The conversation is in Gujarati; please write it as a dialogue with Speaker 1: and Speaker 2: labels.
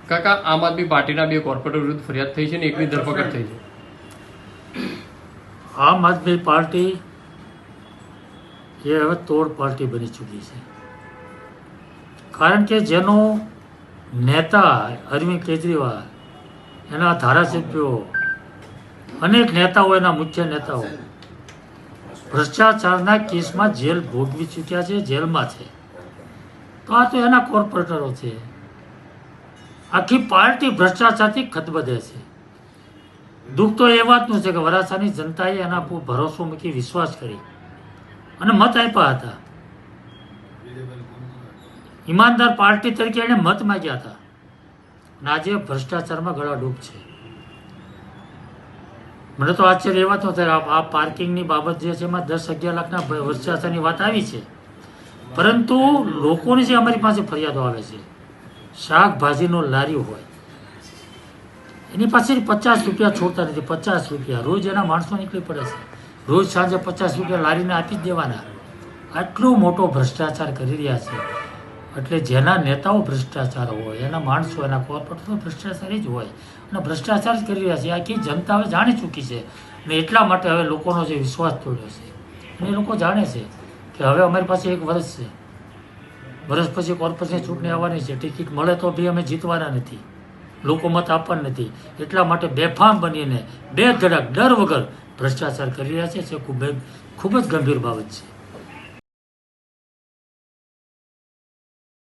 Speaker 1: કાકા, આમ આદમી પાર્ટીના 2 કોર્પોરેટર વિરુદ્ધ ફરિયાદ થઈ છે ને એકની ધરપકડ થઈ છે.
Speaker 2: આમ આદમી પાર્ટી એ હવે તોડ પાર્ટી બની ચૂકી છે. કારણ કે જેનો નેતા અરવિંદ કેજરીવાલ, એના ધારાસભ્યો, અનેક નેતાઓ, એના મુખ્ય નેતાઓ ભ્રષ્ટાચારના કેસમાં જેલ ભોગવી ચૂક્યા છે, જેલમાં છે. તો આ તો એના કોર્પોરેટરો છે. આખી પાર્ટી ભ્રષ્ટાચારથી ખતબદે છે. દુઃખ તો એ વાતનું છે કે વરાછાની જનતાએ એના પર ભરોસો મૂકી, વિશ્વાસ કરી અને મત આપ્યા હતા. ઈમાનદાર પાર્ટી તરીકે એને મત માંગ્યા હતા અને આજે ભ્રષ્ટાચારમાં ગળાડૂબ છે. મને તો આશ્ચર્ય એ વાતનો થાય, આ પાર્કિંગની બાબત જે છે એમાં 10-11 લાખના ભ્રષ્ટાચારની વાત આવી છે, પરંતુ લોકોની જે અમારી પાસે ફરિયાદો આવે છે, શાકભાજીનો લારી હોય એની પાસે 50 રૂપિયા છોડતા નથી. 50 રૂપિયા રોજ એના માણસો નીકળી પડે છે. રોજ સાંજે 50 રૂપિયા લારીને આપી જ દેવાના. આટલો મોટો ભ્રષ્ટાચાર કરી રહ્યા છે. એટલે જેના નેતાઓ ભ્રષ્ટાચાર હોય, એના માણસો, એના કોર્પોરેટરો ભ્રષ્ટાચારી જ હોય અને ભ્રષ્ટાચાર જ કરી રહ્યા છે. આખી જનતા હવે જાણી ચૂકી છે અને એટલા માટે હવે લોકોનો જે વિશ્વાસ તોડ્યો છે અને એ લોકો જાણે છે કે હવે અમારી પાસે 1 વર્ષ છે. વર્ષ પછી કોર્પોરેશન ચૂંટણી આવવાની છે. ટિકિટ મળે તો બી અમે જીતવાના નથી, લોકો મત આપવાના નથી. એટલા માટે બેફામ બનીને બેધડક ડર વગર ભ્રષ્ટાચાર કરી રહ્યા છે. ખૂબ જ ગંભીર બાબત છે.